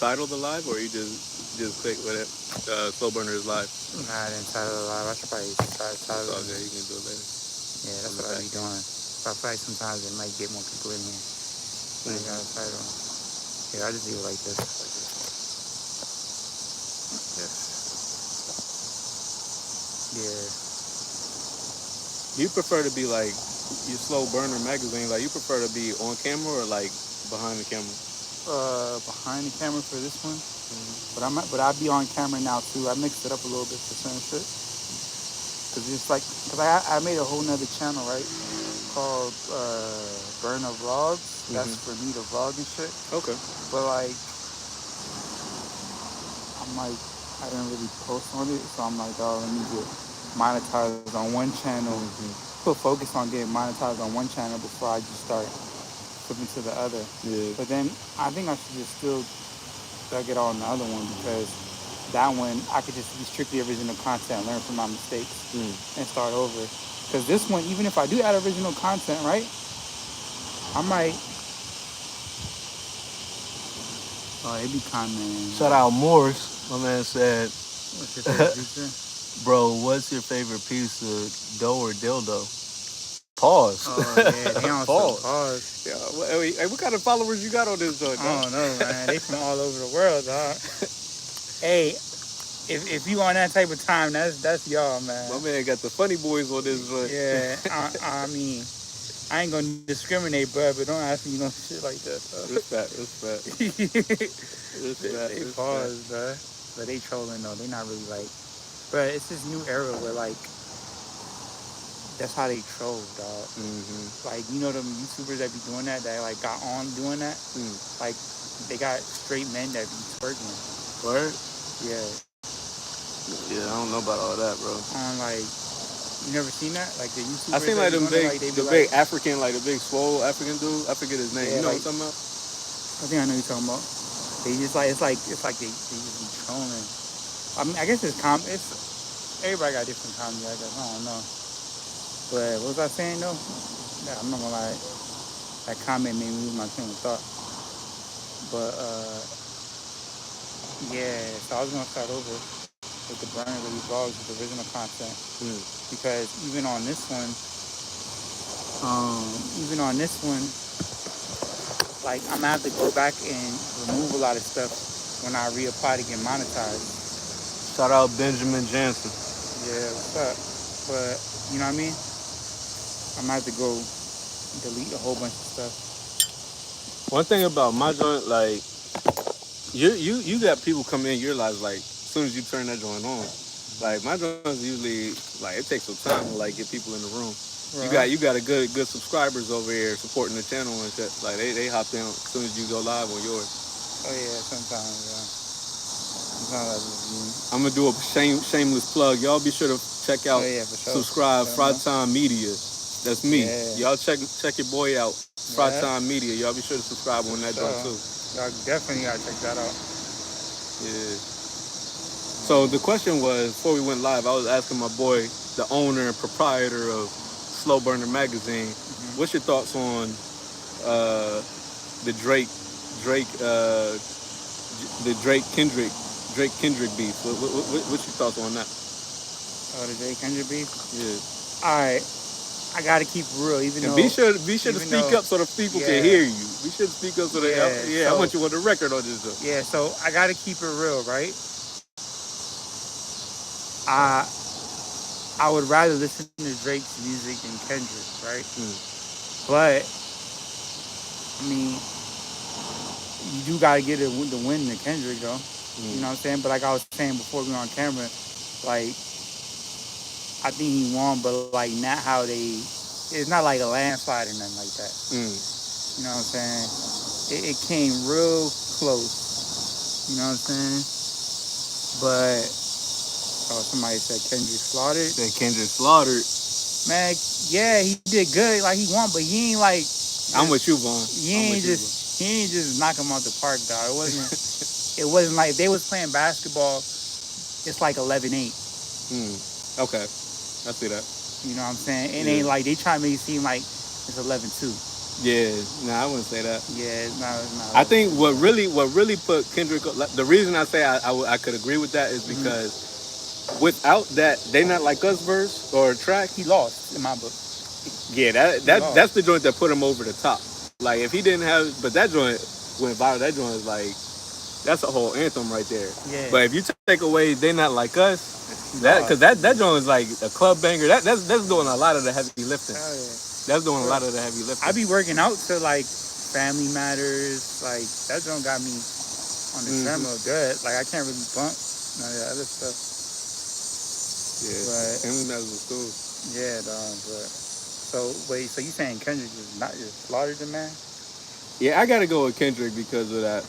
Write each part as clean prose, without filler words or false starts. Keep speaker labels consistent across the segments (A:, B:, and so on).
A: title the live, or you just click with it? Slow Burner is live.
B: Nah, I didn't title it live. I should probably title
A: It's all
B: it.
A: good. You can do it later.
B: Yeah, that's what I be doing. But I feel like sometimes it might get more people in here. So you got a title. Yeah, I just do it like this.
A: Yes.
B: Yeah.
A: Do you prefer to be like your Slow Burner magazine? Like, you prefer to be on camera or like behind the camera?
B: Behind the camera for this one. But I be on camera now too. I mixed it up a little bit for certain shit. Cause I made a whole nother channel, right? Called Burner Vlogs. That's for me to vlog and shit.
A: Okay.
B: But like, I didn't really post on it, so I'm like, oh, let me get monetized on one channel. Put focus on getting monetized on one channel before I just start flipping to the other.
A: Yeah.
B: But then I think I should just still get on the other one, because that one I could just be strictly original content, learn from my mistakes, and start over. Because this one, even if I do add original content, right, I might. Oh, it be commenting.
A: Shout out Morris. My man said,
B: What's your favorite pizza?
A: bro, what's your favorite piece of dough or dildo? Pause.
B: Oh, yeah, they on pause.
A: Yeah, what kind of followers you got on this joint?
B: I don't know, man. They from all over the world, dog. Hey, if you on that type of time, that's y'all, man.
A: My man got the funny boys on this joint.
B: Yeah, I mean, I ain't gonna discriminate, bro, but don't ask me no shit like that.
A: Respect.
B: They pause, bro. But they trolling though. They not really like, bro. It's this new era where like, that's how they troll, dog. Like, you know them YouTubers that be doing that like got on doing that. Like, they got straight men that be twerking.
A: Word?
B: Yeah.
A: Yeah, I don't know about all that, bro.
B: On like, you never seen that? Like the YouTubers.
A: I seen like them big,
B: like,
A: the big African, like the big swole African dude. I forget his name.
B: Yeah,
A: you know
B: like,
A: what I'm talking about?
B: I think I know what you're talking about. They just like, it's like they just be trolling. I mean, I guess it's everybody got different comedy, I guess. I don't know. But what was I saying though? Yeah, I'm not gonna lie. That comment made me lose my train of thought. But yeah, so I was gonna start over with the BurnaBaby vlogs with the original content, because even on this one, like, I'm gonna have to go back and remove a lot of stuff when I reapply to get monetized.
A: Shout out Benjamin Jansen.
B: Yeah, what's up? But you know what I mean? I'm gonna have to go delete a whole bunch of stuff.
A: One thing about my joint, like, you got people come in your lives like as soon as you turn that joint on. Like, my joints usually, like, it takes some time to like get people in the room. Right. You got a good subscribers over here supporting the channel and shit. Like, they hop in as soon as you go live on yours.
B: Oh yeah, sometimes, yeah.
A: I'm gonna do a shameless plug. Y'all be sure to check out, subscribe, Fry Time Media. That's me. Yeah. Y'all check your boy out, Fry Time Media. Y'all be sure to subscribe on that joint too.
B: Y'all definitely gotta check that out.
A: Yeah. So the question was, before we went live, I was asking my boy, the owner and proprietor of Slow Burner Magazine, what's your thoughts on the Drake Kendrick beef? What's your thoughts on that?
B: Oh, the Drake Kendrick beef?
A: Yeah.
B: All right. I gotta keep it real, even though.
A: Be sure to speak up so the people can hear you. Be sure to speak up so they. I want you on the record on this stuff.
B: Yeah, so I gotta keep it real, right? I would rather listen to Drake's music than Kendrick, right? But I mean, you do gotta get the win to Kendrick, though. You know what I'm saying? But like I was saying before we were on camera, like, I think he won, but like not how it's not like a landslide or nothing like that. You know what I'm saying? It came real close. You know what I'm saying? But somebody said Kendrick slaughtered. Man, yeah, he did good. Like, he won, but he ain't like.
A: I'm with you, Vaughn.
B: He ain't just knock him out the park, dog. It wasn't. It wasn't like if they was playing basketball. It's like 11-8.
A: Okay. I see that.
B: You know what I'm saying? It ain't like they try to make it seem like it's 11-2.
A: Yeah, I wouldn't say that.
B: Yeah, it's not.
A: I think what really put Kendrick. The reason I say I could agree with that is because without that, they not like us verse or track.
B: He lost in my book.
A: Yeah, that's the joint that put him over the top. Like if he didn't have, but that joint went viral. That joint is like that's a whole anthem right there.
B: Yeah.
A: But if you take away they not like us, that joint is like a club banger. That's doing a lot of the heavy lifting.
B: Oh, yeah.
A: That's doing a lot of the heavy lifting.
B: I be working out to like Family Matters. Like that joint got me on the treadmill good. Like I can't really bump none of the other stuff.
A: Yeah, Family Matters was cool.
B: Yeah, dog. But so you saying Kendrick is not just slaughtered the man?
A: Yeah, I gotta go with Kendrick because of that.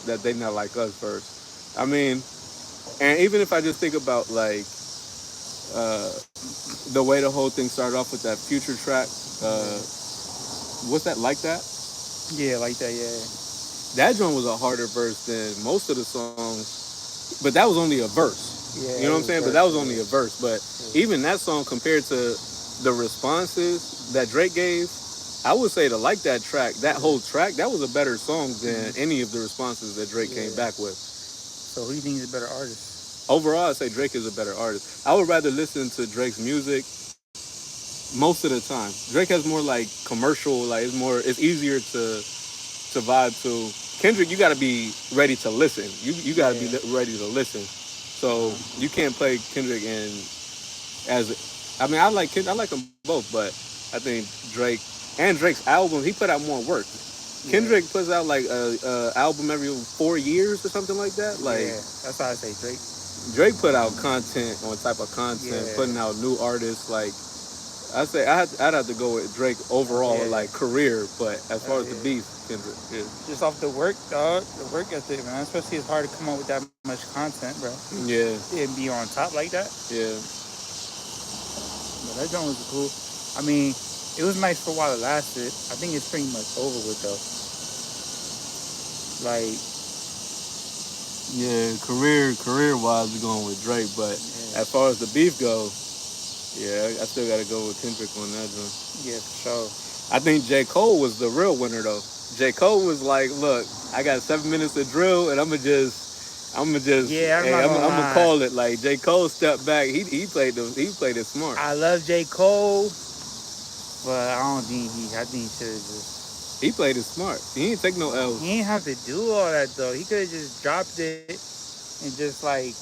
A: That they not like us first. I mean, and even if I just think about like the way the whole thing started off with that Future track, what's that like that?
B: Yeah, like that. Yeah.
A: That joint was a harder verse than most of the songs, but that was only a verse.
B: Yeah,
A: you know what I'm saying? But that was only a verse. But even that song compared to the responses that Drake gave, I would say to like that track, that whole track, that was a better song than any of the responses that Drake came back with.
B: So who do you think is a better artist?
A: Overall, I'd say Drake is a better artist. I would rather listen to Drake's music most of the time. Drake has more like commercial, like it's easier to vibe to. Kendrick, you got to be ready to listen. You got to be ready to listen. So you can't play Kendrick I mean, I like them both, but I think Drake's album, he put out more work. Kendrick puts out like a album every 4 years or something like that. Like
B: that's why I say Drake.
A: Drake put out content on type of content, putting out new artists. Like I say, I'd have to go with Drake overall, like career. But as far as the beef, Kendrick,
B: just off the work, dog, the work ethic, man. Especially it's hard to come up with that much content, bro.
A: Yeah,
B: and be on top like that.
A: Yeah.
B: But that joint was cool. I mean, it was nice for a while it lasted. I think it's pretty much over with though. Like,
A: yeah, career wise, we're going with Drake. But as far as the beef goes, I still got to go with Kendrick on that one.
B: Yeah, for sure.
A: I think J. Cole was the real winner though. J. Cole was like, look, I got 7 minutes of drill, and I'm gonna call it. Like J. Cole stepped back. He played it smart.
B: I love J. Cole, but I think he should have just.
A: He played it smart. He didn't take no L's.
B: He didn't have to do all that though. He could have just dropped it and just like.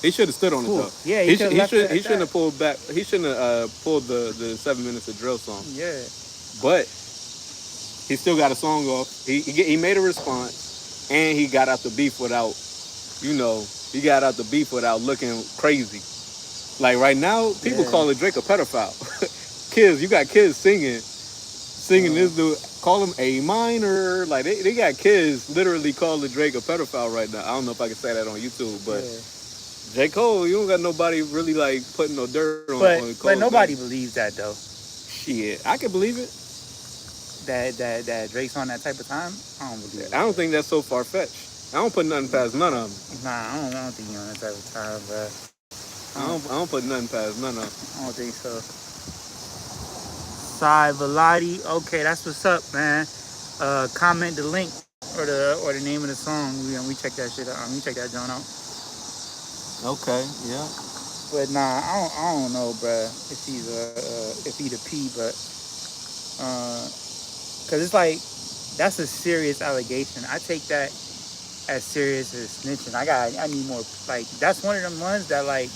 A: He should have stood on it though.
B: Yeah,
A: he shouldn't have pulled back. He shouldn't have pulled the 7 minutes of drill song.
B: Yeah,
A: but he still got a song off. He made a response, and he got out the beef without. He got out the beef without looking crazy. Like right now, people call Drake a pedophile. Kids, you got kids singing this dude, call him A minor. Like they got kids literally calling Drake a pedophile right now. I don't know if I can say that on YouTube, but J. Cole, you don't got nobody really like putting no dirt on Cole.
B: But nobody believes that though.
A: Shit, I can believe it.
B: That Drake's on that type of time, I don't believe it.
A: I don't think that's so far-fetched. I don't put nothing past none of them.
B: Nah, I don't think he's on that type of time, bro.
A: I don't put nothing past none of them.
B: I don't think so. Sai Velati, okay, that's what's up, man. Comment the link or the name of the song. We check that shit out. We check that joint out.
A: Okay, yeah.
B: But nah, I don't know, bro. If he's a P, but cause it's like that's a serious allegation. I take that as serious as snitching. I need more. Like that's one of them ones that like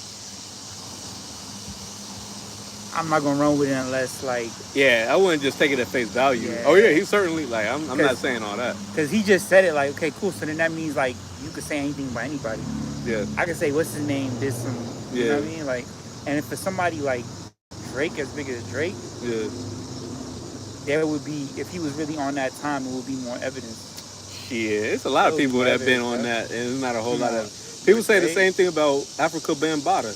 B: I'm not gonna run with it unless like.
A: Yeah, I wouldn't just take it at face value. Yeah. Oh yeah, he certainly like. I'm not saying all that.
B: Cause he just said it like, okay, cool. So then that means like you could say anything about anybody.
A: Yeah.
B: I could say what's his name, this and you know what I mean, like, and if for somebody like Drake as big as Drake, there would be, if he was really on that time, it would be more evidence.
A: Yeah, it's a lot of people that have been on that, and it's not a whole lot of people say the same thing about Africa Bambaataa.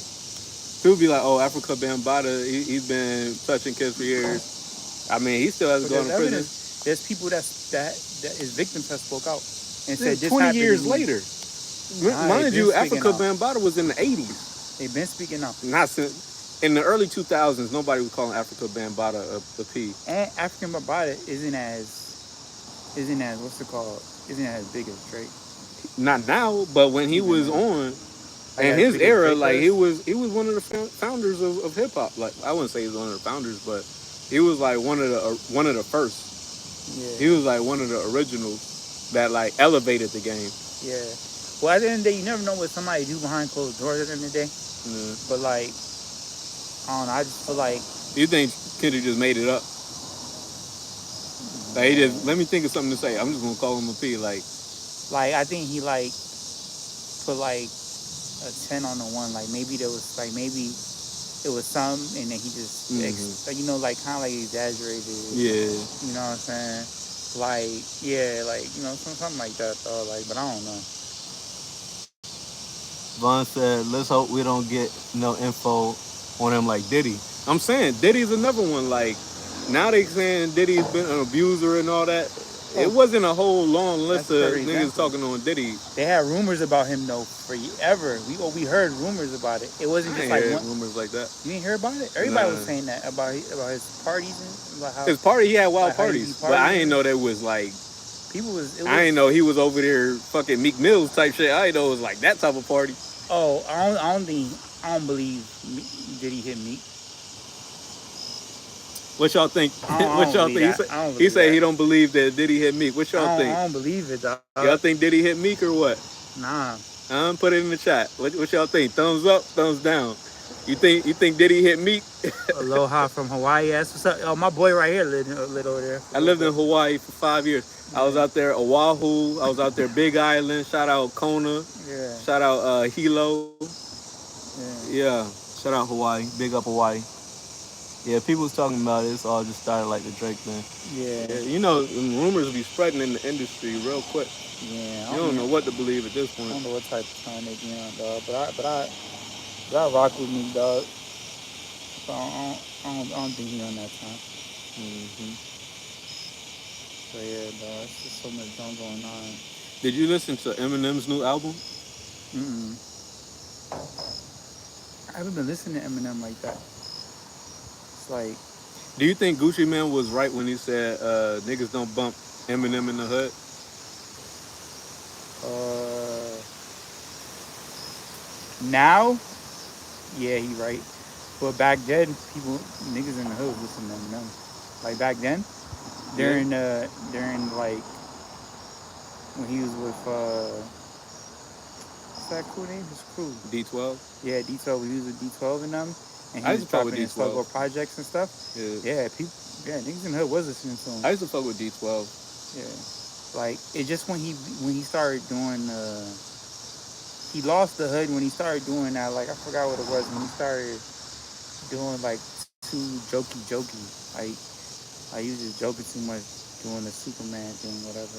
A: People be like, oh, Africa Bambaataa, he's been touching kids for years. I mean, he still hasn't gone to prison.
B: There's people that his victims have spoke out and said this
A: 20 years later. Mind you, Africa Bambaataa was in the 80s.
B: They've been speaking out.
A: Not since in the early 2000s, nobody was calling Africa Bambaataa a P.
B: And African Bambaataa isn't as what's it called? Isn't as big as Drake.
A: Not now, but when he was on,
B: Like
A: and
B: as
A: his
B: big as
A: era,
B: Drake
A: like
B: was?
A: he was one of the founders of hip hop. Like I wouldn't say he was one of the founders, but he was like one of the first.
B: Yeah.
A: He was like one of the originals that like elevated the game.
B: Yeah. Well, at the end of the day, you never know what somebody do behind closed doors at the end of the day.
A: Yeah.
B: But like, I don't know. I just feel like.
A: You think Kendrick just made it up? Like he just let me think of something to say. I'm just gonna call him a P. Like
B: I think he like put like a 10 on the one. Like maybe there was like maybe it was some, and then he just you know, like kind of like exaggerated.
A: Yeah.
B: You know what I'm saying? Like yeah, like you know something like that though. Like, but I don't know.
A: Von said, let's hope we don't get no info on him like Diddy. I'm saying Diddy's another one. Like now they saying Diddy's been an abuser and all that. It wasn't a whole long list of niggas talking on Diddy.
B: They had rumors about him though forever. We heard rumors about it. It wasn't just like
A: rumors like that.
B: You didn't hear about it? Everybody was saying that about his parties and about how
A: his party. He had wild parties, but I didn't know that was like. I didn't know he was over there fucking Meek Mills type shit. I didn't know it was like that type of party.
B: Oh, I don't believe Diddy hit Meek.
A: What y'all think? What y'all think? He said he don't believe that Diddy hit Meek. What y'all think?
B: I don't believe it, dog.
A: Y'all think Diddy hit Meek or what?
B: Nah.
A: Put it in the chat. What y'all think? Thumbs up, thumbs down. You think Diddy hit Meek?
B: Aloha from Hawaii. What's up? Oh, my boy right here lived over there.
A: I lived in Hawaii for 5 years. I was out there Oahu. I was out there Big Island. Shout out Kona.
B: Yeah.
A: Shout out Hilo. Yeah. Shout out Hawaii. Big up Hawaii. Yeah, people was talking about it. It's all just started like the Drake thing.
B: Yeah.
A: You know, rumors be spreading in the industry real quick.
B: Yeah.
A: You don't know what to believe at this point.
B: I don't know what type of time they be on, dog. But I rock with me, dog. So I don't think he on that time. So yeah, dog. It's just so much going on.
A: Did you listen to Eminem's new album?
B: I haven't been listening to Eminem like that. Like,
A: do you think Gucci Mane was right when he said niggas don't bump Eminem in the hood?
B: Now, yeah, he right. But back then, niggas in the hood listen to Eminem. Like back then, during like when he was with what's that crew name? His crew.
A: D12.
B: Yeah, D12. When he was with D12 and them. And he
A: I
B: was
A: used to fuck with
B: dropping
A: D12.
B: his projects and stuff. Yeah, niggas in the hood was listening to him.
A: I used to fuck with D12.
B: Yeah, like it just when he started doing he lost the hood when he started doing that. Like I forgot what it was when he started doing like too jokey. Like he was just joking too much, doing the Superman thing, whatever.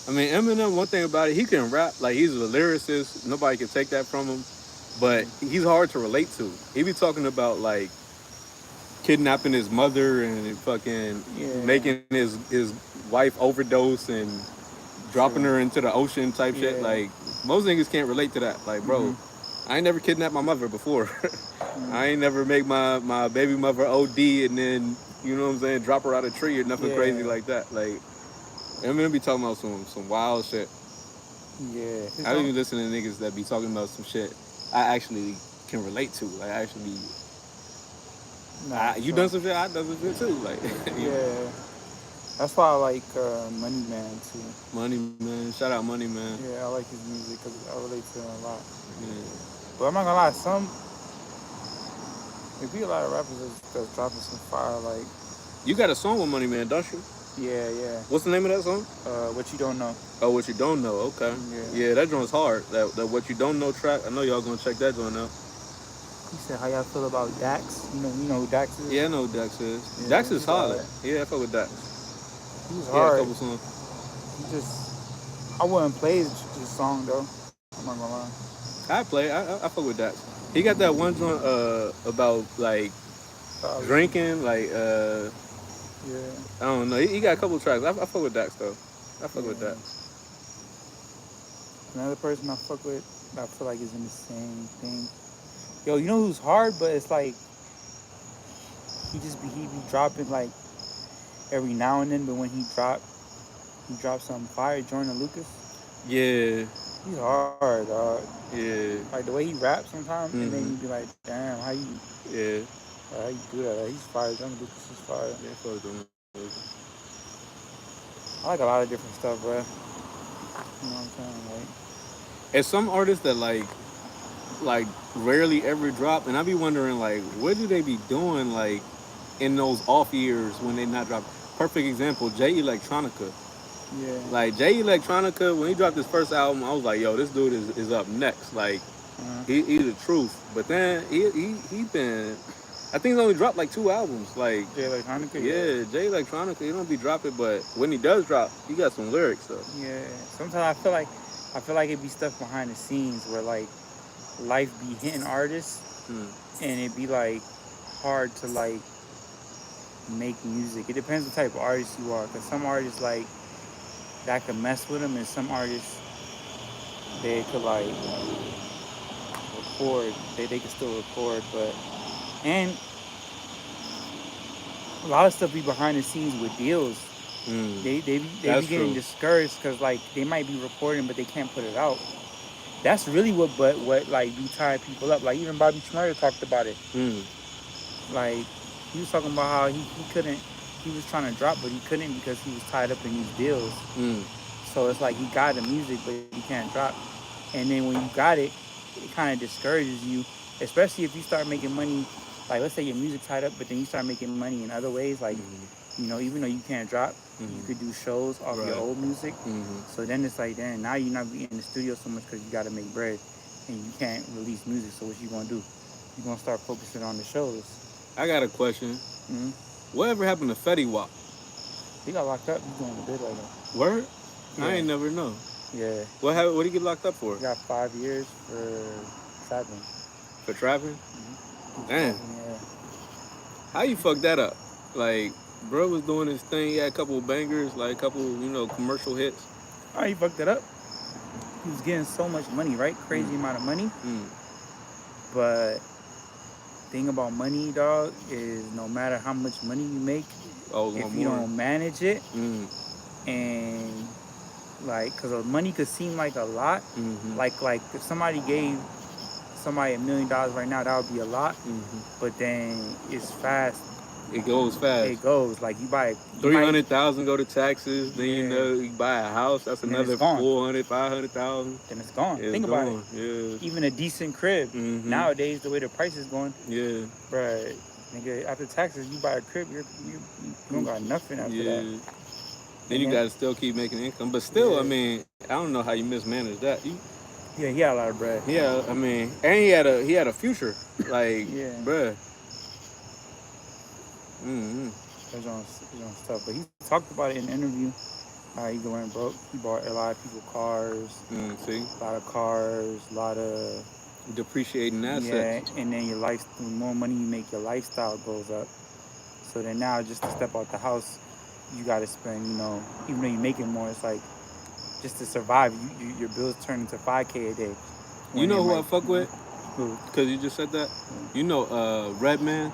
A: I mean, Eminem. One thing about it, he can rap. Like he's a lyricist. Nobody can take that from him. But he's hard to relate to. He be talking about like kidnapping his mother and fucking making his wife overdose and dropping her into the ocean type shit. Like most niggas can't relate to that. Like, bro, I ain't never kidnapped my mother before. I ain't never make my baby mother OD and then, you know what I'm saying, drop her out of a tree or nothing crazy like that. Like, Eminem be talking about some wild shit.
B: Yeah.
A: I don't even listen to niggas that be talking about some shit I actually can relate to. Like, you done some shit, I done some shit too. Like,
B: yeah. That's why I like Money Man too.
A: Money Man, shout out Money Man.
B: Yeah, I like his music because I relate to him a lot.
A: Yeah.
B: But I'm not gonna lie, there be a lot of rappers that's dropping some fire. Like,
A: you got a song with Money Man, don't you?
B: Yeah.
A: What's the name of that song?
B: What You Don't Know.
A: Oh, What You Don't Know. Okay. Yeah, that joint's hard. That What You Don't Know track. I know y'all gonna check that joint out.
B: He said, "How y'all feel about Dax? You know who Dax is?"
A: Yeah, I know who Dax is. Yeah, Dax is hard. Yeah, I fuck with Dax.
B: He's hard.
A: A couple songs.
B: I wouldn't play this song though. I'm not gonna lie.
A: I fuck with Dax. He got that one joint about like drinking, like I don't know. He got a couple tracks. I fuck with Dax though. I fuck with Dax.
B: Another person I fuck with, I feel like is in the same thing. Yo, you know who's hard, but it's like he be dropping like every now and then. But when he drops something fire. Jordan Lucas,
A: Yeah,
B: he's hard, dog.
A: yeah,
B: Like the way he raps sometimes, and then
A: mm-hmm.
B: you be like, damn,
A: Yeah.
B: how you do that? Like, he's fire. Jordan Lucas is fire.
A: Yeah, fuck them.
B: I like a lot of different stuff, bro. You know what I'm saying? Like,
A: And some artists that like rarely ever drop, and I be wondering like, what do they be doing like in those off years when they not drop? Perfect example, Jay Electronica.
B: yeah.
A: Like Jay Electronica, when he dropped his first album, I was like, yo, this dude is up next. Like
B: Uh-huh.
A: he's the truth. But then he been, I think he's only dropped like 2 albums. Like
B: Yeah, like Hanukkah,
A: yeah, Jay Electronica, he don't be dropping, but when he does drop, he got some lyrics though.
B: yeah. Sometimes I feel like it be stuff behind the scenes where like life be hitting artists,
A: Hmm.
B: and it be like hard to like make music. It depends what type of artist you are, cause some artists like that could mess with them, and some artists they could like record. They can still record, but and a lot of stuff be behind the scenes with deals. They be
A: That's
B: getting
A: true.
B: discouraged because like they might be recording, but they can't put it out. That's really what like be tying people up. Like even Bobby Schmurder talked about it.
A: Mm.
B: Like he was talking about how he couldn't. He was trying to drop, but he couldn't because he was tied up in these deals.
A: Mm.
B: So it's like he got the music, but he can't drop. And then when you got it, it kind of discourages you, especially if you start making money. Like let's say your music tied up, but then you start making money in other ways. Like even though you can't drop, you could do shows off your old music. So then it's like, then now you're not in the studio so much because you got to make bread, and you can't release music. So what you gonna do? You gonna start focusing on the shows.
A: I got a question.
B: Mm-hmm.
A: Whatever happened to Fetty Wap?
B: He got locked up. He's going to bed right now.
A: Word?
B: Yeah.
A: I ain't never know.
B: Yeah.
A: What did he get locked up for?
B: He got 5 years for trapping.
A: For trapping?
B: Mm-hmm.
A: Damn.
B: Yeah.
A: How you fuck that up? Like, bro was doing his thing. He had a couple of bangers, like a couple, commercial hits.
B: Oh, he fucked it up. He was getting so much money, right? Crazy amount of money. But thing about money, dog, is no matter how much money you make, if you don't manage it, and like, because money could seem like a lot. Like if somebody gave somebody $1 million right now, that would be a lot. But then it's fast.
A: It goes fast.
B: It goes like you buy
A: 300,000 go to taxes. Then you buy a house. That's another 400, 500,000.
B: Then it's gone. Think about it. Yeah. Even a decent crib nowadays, the way the price is going.
A: Yeah.
B: Bruh, nigga, after taxes, you buy a crib, you don't got nothing after that.
A: Then you gotta still keep making income, but still, I mean, I don't know how you mismanage that.
B: Yeah, he had a lot of bread.
A: Yeah, I mean, and he had a future, like, bruh.
B: He's on stuff, but he talked about it in an interview. He going broke. He bought a lot of people cars.
A: See,
B: a lot of cars, a lot of
A: depreciating assets.
B: Yeah, and then the more money you make, your lifestyle goes up. So then now, just to step out the house, you got to spend, even though you're making more, it's like just to survive, your bills turn into $5K a day.
A: You know who I fuck with?
B: Who?
A: Because you just said that. You know, Redman.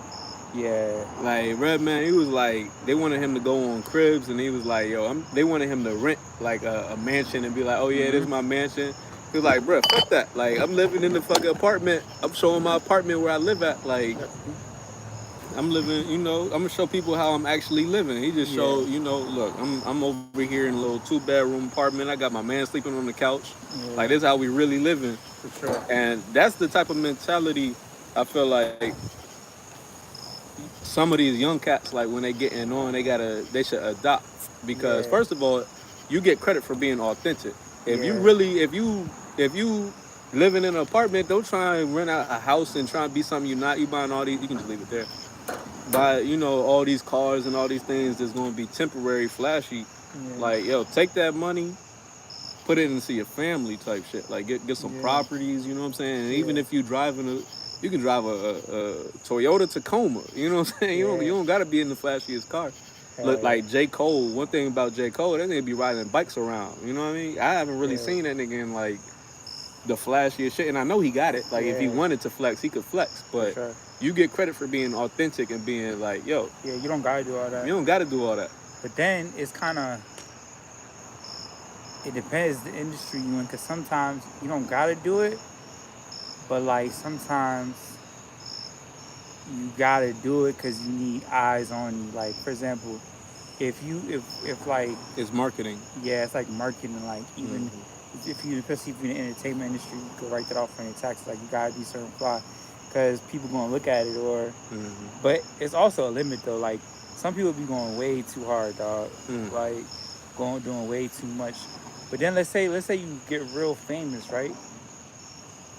B: Yeah.
A: Like Redman, he was like, they wanted him to go on cribs, and he was like, they wanted him to rent like a mansion and be like, oh yeah, this is my mansion. He was like, bro, fuck that. Like, I'm living in the fucking apartment. I'm showing my apartment where I live at. Like, I'm living, I'm gonna show people how I'm actually living. He just showed, look, I'm over here in a little 2-bedroom apartment. I got my man sleeping on the couch. Yeah. Like, this is how we really living.
B: For sure.
A: And that's the type of mentality I feel like some of these young cats, like when they getting on, they should adopt. Because first of all, you get credit for being authentic. If you living in an apartment, don't try and rent out a house and try and be something you're not. You buying all these, you can just leave it there. Buy, all these cars and all these things that's going to be temporary, flashy. Yeah. Like, take that money, put it into your family type shit. Like, get some properties, you know what I'm saying? And even if you you can drive a Toyota Tacoma, you know what I'm saying? You don't got to be in the flashiest car. Look, like J. Cole, one thing about J. Cole, that nigga be riding bikes around, you know what I mean? I haven't really seen that nigga in like the flashiest shit, and I know he got it. Like if he wanted to flex, he could flex. But you get credit for being authentic and being like, yo.
B: Yeah, you don't gotta do all that.
A: You don't gotta do all that.
B: But then it's kind of, it depends the industry you in, because sometimes you don't gotta do it, but like sometimes you gotta do it because you need eyes on you. Like for example, if like
A: it's marketing.
B: Yeah, it's like marketing. Like even if you, especially if you're in the entertainment industry, you can write that off on your taxes. Like you gotta be certain fly because people gonna look at it. Or but it's also a limit though. Like some people be going way too hard, dog. Like doing way too much. But then let's say you get real famous, right?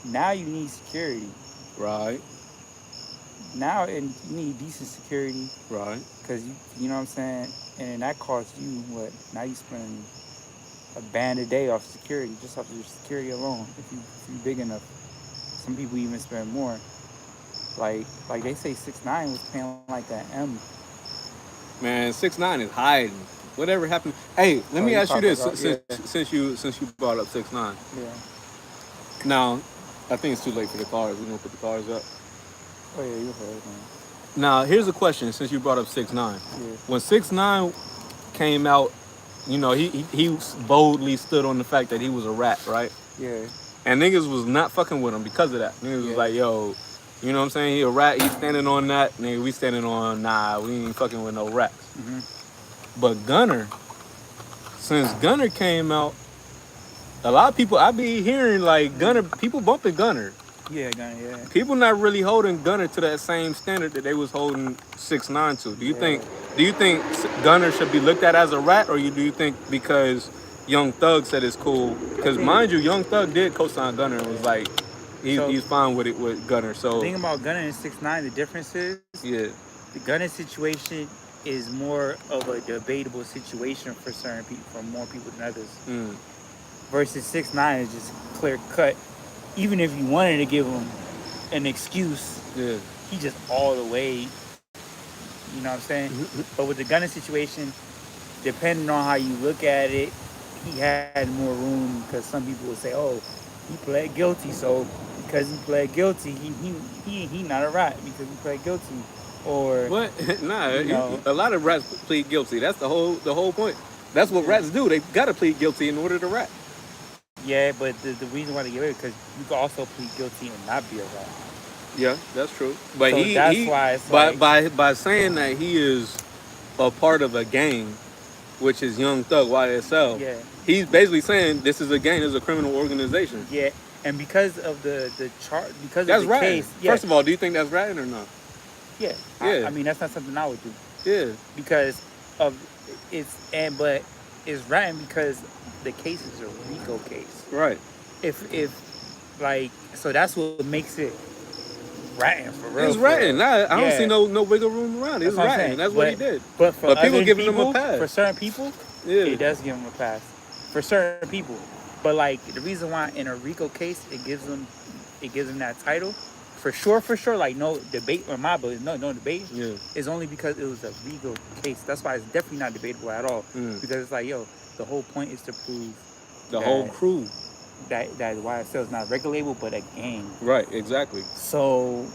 B: Now you need security.
A: Right.
B: Now and you need decent security.
A: Right.
B: Because you know what I'm saying? And then that costs you what? Now you spend a band a day off security, just off your security alone. If you big enough. Some people even spend more. Like they say 6ix9ine was paying like that M. Man,
A: 6ix9ine is hiding. Whatever happened? Hey, let me ask you this: since you brought up 6ix9ine.
B: Yeah.
A: Now, I think it's too late for the cars. We're gonna put the cars up.
B: Oh yeah, you're right, man.
A: Now, here's a question: since you brought up 6ix9ine, when 6ix9ine came out, you know he boldly stood on the fact that he was a rat, right?
B: Yeah.
A: And niggas was not fucking with him because of that. Niggas was like, yo, you know what I'm saying? He a rat. He's standing on that. Nigga, we standing on, nah, we ain't fucking with no rats. But Gunner, since Gunner came out, a lot of people, I be hearing like Gunner, people bumping Gunner.
B: Yeah, Gunner, yeah.
A: People not really holding Gunner to that same standard that they was holding 6ix9ine to. Do you think Gunner should be looked at as a rat, or do you think because Young Thug said it's cool? Because mind you, Young Thug did co-sign Gunner and was like, he's fine with it with Gunner. So
B: the thing about Gunner and 6ix9ine, the difference is the Gunner situation is more of a debatable situation for certain people, for more people than others. Versus 6ix9ine is just clear cut. Even if you wanted to give him an excuse, he just all the way. You know what I'm saying? But with the Gunner situation, depending on how you look at it, he had more room because some people would say, "Oh, he pled guilty, so because he pled guilty, he not a rat because he pled guilty." Or
A: what? Nah, a lot of rats plead guilty. That's the whole point. That's what rats do. They gotta plead guilty in order to rat.
B: Yeah, but the reason why they get away is because you can also plead guilty and not be a rat.
A: Yeah, that's true. But
B: so that's why it's
A: by saying that he is a part of a gang, which is Young Thug YSL. He's basically saying this is a gang, this is a criminal organization.
B: Yeah, and because of the chart, because
A: that's
B: of the
A: ratting.
B: case.
A: First of all, do you think that's ratting or not?
B: Yeah. I mean, that's not something I would do.
A: Yeah.
B: Because of but it's ratting because the case is a RICO case.
A: Right.
B: If like, so that's what makes it ratting for real.
A: It's ratting. I don't see no wiggle room around it. It's ratting. That's what he did.
B: But
A: people giving him a pass.
B: For certain people, it does give him a pass. For certain people. But like the reason why in a RICO case it gives him that title, for sure, like no debate or my book, no debate. Is only because it was a RICO case. That's why it's definitely not debatable at all. Because it's like, yo, the whole point is to prove
A: the whole crew
B: that YSL is not regulatable but a gang.
A: Right, exactly.
B: So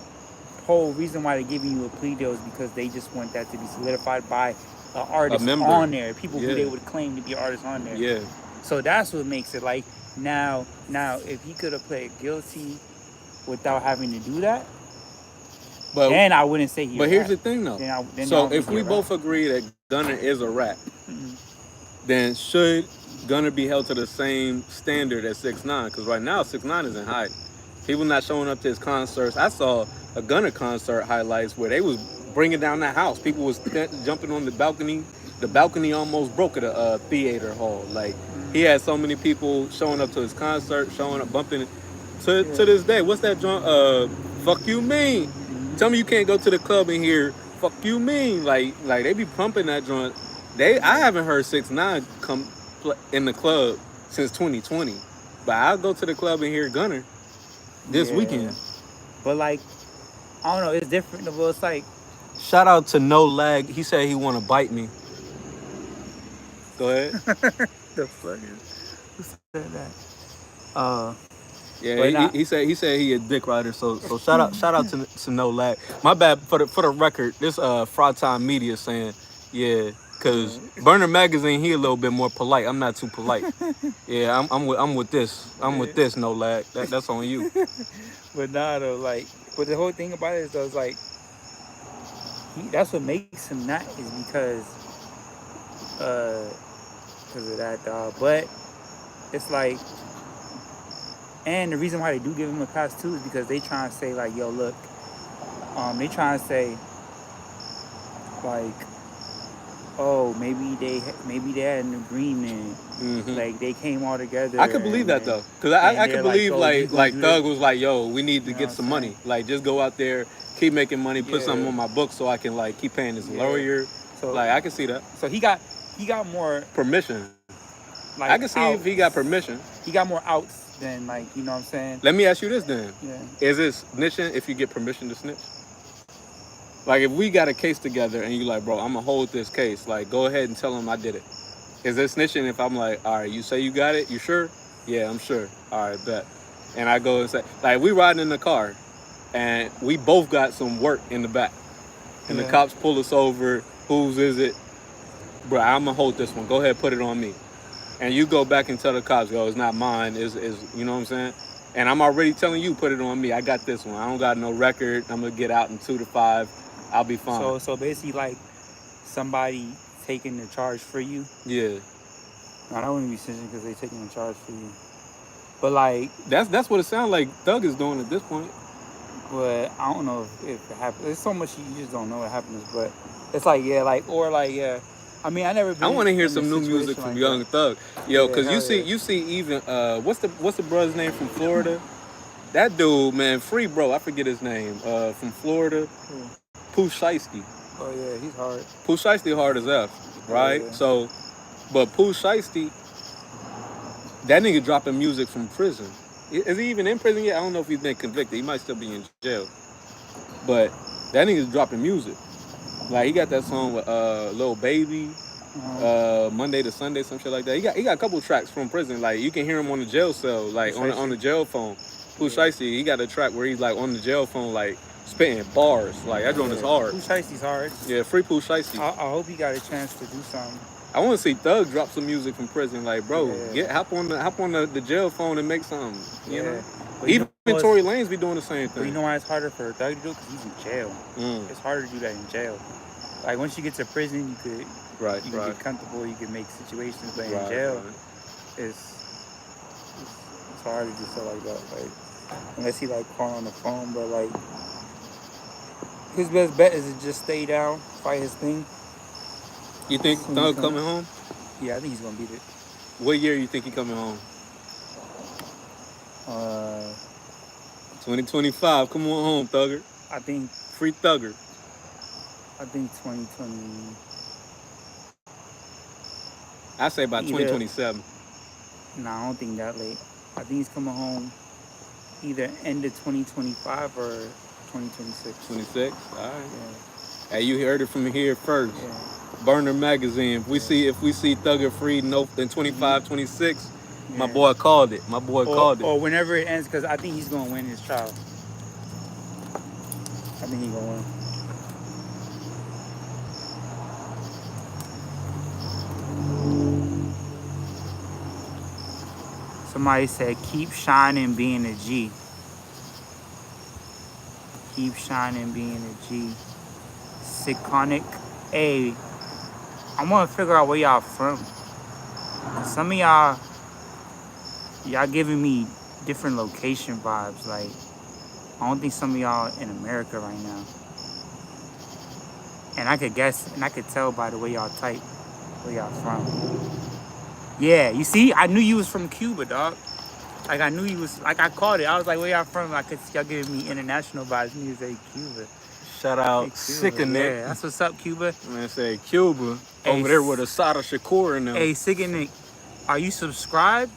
B: whole reason why they're giving you a plea deal is because they just want that to be solidified by an artist on there. People who they would claim to be artists on there.
A: Yeah.
B: So that's what makes it like now if he could have pled guilty without having to do that, but then I wouldn't say he.
A: But here's the thing though. So if we both agree that Gunner is a rat, then should Gunner be held to the same standard as 6ix9ine? Because right now 6ix9ine is in hiding. People not showing up to his concerts. I saw a Gunner concert highlights where they was bringing down the house. People was jumping on the balcony. The balcony almost broke at a theater hall. Like he had so many people showing up to his concert, showing up, bumping it. To this day, what's that joint? Fuck you mean? Tell me you can't go to the club and hear fuck you mean? Like they be pumping that joint. I haven't heard 6ix9ine come in the club since 2020, but I'll go to the club and hear Gunner this weekend.
B: But like, I don't know, it's different. Well, it's like,
A: shout out to No Lag. He said he want to bite me. Go ahead.
B: The fuck is who said that?
A: Yeah,
B: But not.
A: he said he a dick rider. So shout out to No Lag. My bad for the record. This Fraud Time Media saying yeah, cause Burner Magazine he a little bit more polite. I'm not too polite. Yeah, I'm with this. I'm with this. No Lag. That's on you.
B: But nah, though, like, but the whole thing about it is, though, is like, that's what makes him not is uh, because of that, dog. But it's like, and the reason why they do give him a pass too is because they trying to say like, yo, look, they trying to say like, oh, maybe they had an agreement, like they came all together.
A: I could believe that though, cause I could believe like Thug was like, yo, we need to get some money. Like just go out there, keep making money, put something on my book so I can like keep paying this lawyer. So like I can see that.
B: So he got more
A: permission.
B: Like,
A: I can see if he got permission.
B: He got more outs than, like, you know what I'm saying?
A: Let me ask you this then.
B: Yeah.
A: Is it snitching if you get permission to snitch? Like, if we got a case together and you like, bro, I'm going to hold this case. Like, go ahead and tell him I did it. Is it snitching if I'm like, all right, you say you got it? You sure? Yeah, I'm sure. All right, bet. And I go and say, like, we riding in the car and we both got some work in the back. And the cops pull us over. Whose is it? Bro, I'm going to hold this one. Go ahead, put it on me. And you go back and tell the cops, yo, it's not mine, is you know what I'm saying? And I'm already telling you, put it on me. I got this one. I don't got no record. I'm gonna get out in 2 to 5. I'll be fine.
B: So basically, like somebody taking the charge for you.
A: Yeah.
B: No, that wouldn't be snitching because they taking the charge for you. But like
A: that's what it sounds like Thug is doing at this point.
B: But I don't know if it happens. There's so much you just don't know what happens. But it's like I mean, I never.
A: I want to hear some new music from Young Thug, yo, because you see even what's the brother's name from Florida? That dude, man, free bro, I forget his name. From Florida, Pooh Shiesty.
B: Oh yeah, he's hard.
A: Pooh Shiesty hard as F, right?
B: Yeah.
A: So, but Pooh Shiesty, that nigga dropping music from prison. Is he even in prison yet? I don't know if he's been convicted. He might still be in jail. But that nigga's dropping music. Like, he got that song with Lil Baby, Monday to Sunday, some shit like that. He got a couple tracks from prison. Like, you can hear him on the jail cell, like, on the jail phone. Pooh Shiesty, he got a track where he's, like, on the jail phone, like, spitting bars. Like, that joint is hard.
B: Pooh Shiesty's hard.
A: Yeah, free Pooh Shiesty.
B: I hope he got a chance to do something.
A: I want to see Thug drop some music from prison. Like, bro, hop on the jail phone and make something. You know? Even Tory Lanez be doing the same thing.
B: But you know why it's harder for Thug to do it? Because he's in jail. It's harder to do that in jail. Like, once you get to prison, you could get comfortable, you can make situations, but in jail, it's hard to do stuff like that. Like, unless he, like, call on the phone, but, like, his best bet is to just stay down, fight his thing.
A: You think Thug coming home?
B: Yeah, I think he's going to beat it.
A: What year you think he coming home? 2025. Come on home, Thugger.
B: I think...
A: Free Thugger.
B: I think 2020.
A: I say by 2027.
B: Nah, I don't think that late. I think he's coming home either end of 2025 or 2026.
A: 26? All right.
B: Yeah.
A: Hey, you heard it from here first.
B: Yeah.
A: Burner Magazine. If we see Thugger free in 25, 26, my boy called it.
B: Or whenever it ends, because I think he's going to win his trial. I think he's going to win. Somebody said, keep shining being a G. Keep shining being a G. Sickonic. Hey, I want to figure out where y'all from. Some of y'all giving me different location vibes. Like, I don't think some of y'all in America right now. And I could guess, and I could tell by the way y'all type where y'all from. Yeah, you see, I knew you was from Cuba, dog. Like, I knew you was, like, I called it. I was like, where y'all from? I could see y'all giving me international vibes. You say Cuba.
A: Shout out, Sick of Nick.
B: Yeah, that's what's up, Cuba.
A: Man, say Cuba. Over there with Asada Shakur in them.
B: Hey, Sick of Nick, are you subscribed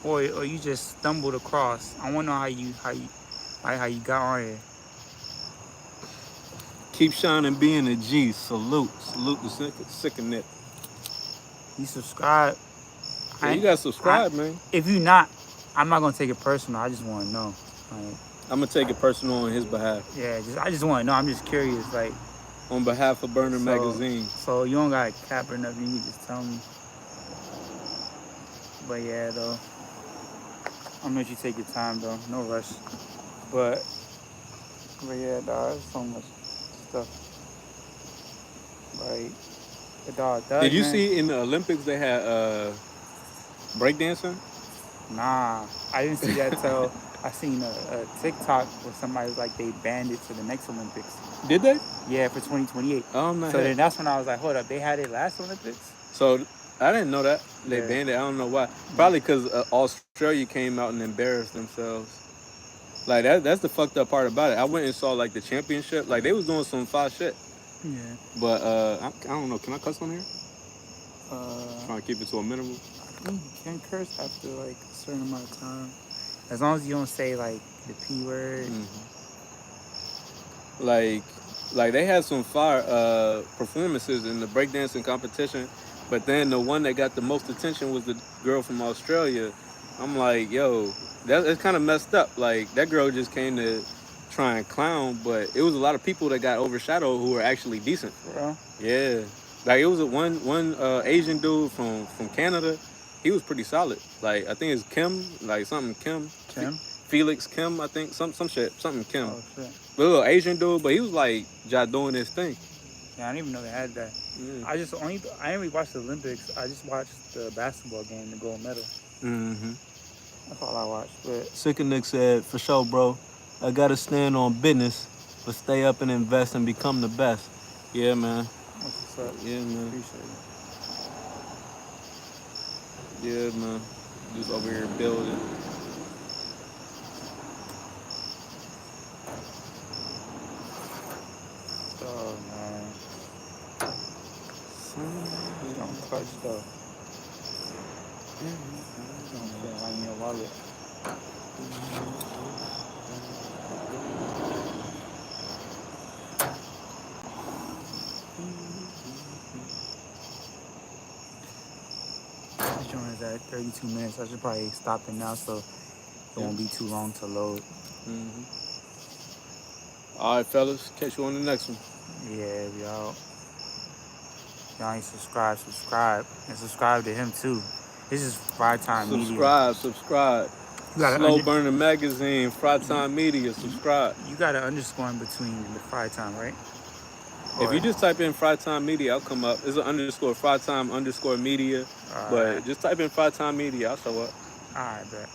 B: or you just stumbled across? I want to know how you got on here.
A: Keep shining being a G. Salute to Sick of Nick.
B: You subscribe.
A: Yeah, you gotta subscribe, man.
B: If you not, I'm not gonna take it personal. I just want to know. Like,
A: I'm gonna take it personal on his behalf.
B: yeah, I just want to know. I'm just curious. Like,
A: On behalf of Burner Magazine.
B: So you don't got a cap or nothing. You can just tell me. But yeah, though. I'm gonna let you take your time, though. No rush. But yeah, dog. There's so much stuff. Like, the dog does.
A: Did you see in the Olympics they had breakdancing?
B: Nah, I didn't see that till I seen a TikTok where somebody was like they banned it for the next Olympics.
A: Did they?
B: Yeah, for 2028.
A: Oh, I'm not
B: so
A: here.
B: then that's when I was like, hold up, they had it last Olympics?
A: So I didn't know that. They banned it. I don't know why. Probably because Australia came out and embarrassed themselves. Like, that's the fucked up part about it. I went and saw, like, the championship. Like, they was doing some fire shit.
B: Yeah.
A: But, I don't know. Can I cuss on here? Trying to keep it to a minimum.
B: I think you can curse after, like, a certain amount of time. As long as you don't say, like, the P word.
A: Mm-hmm. Like, they had some fire performances in the breakdancing competition. But then the one that got the most attention was the girl from Australia. I'm like, yo, it's kind of messed up. Like, that girl just came to try and clown, but it was a lot of people that got overshadowed who were actually decent.
B: Bro.
A: Yeah. Like, it was one Asian dude from Canada. He was pretty solid. Like, I think it's Kim, like something Kim.
B: Kim?
A: Felix Kim, I think. Some shit. Something Kim.
B: Oh, shit.
A: But a little Asian dude, but he was like just doing his thing.
B: Yeah, I didn't even know they had that.
A: Yeah.
B: I didn't really watch the Olympics. I just watched the basketball game, the gold medal.
A: Mm-hmm.
B: That's all I watched. But
A: Sicker Nick said, for sure, bro. I gotta stand on business, but stay up and invest and become the best. Yeah, man.
B: That's what's up.
A: Yeah, man.
B: Appreciate it.
A: Yeah, man. Just over here building.
B: Oh, man. Don't touch though. Don't feel like your wallet. This joint is at 32 minutes. I should probably stop it now so it won't be too long to load.
A: Mm-hmm. All right, fellas. Catch you on the next one.
B: Yeah, y'all ain't subscribe. And subscribe to him too. This is Fry Time Media.
A: Subscribe.
B: Slow
A: Burner Magazine, Fry Time Media, subscribe.
B: You got an underscore in between the Fry Time, right?
A: If you just type in Fry Time Media, I'll come up. It's an underscore, Fry Time _media. But just type in Fry Time Media, I'll show up.
B: All right, bet.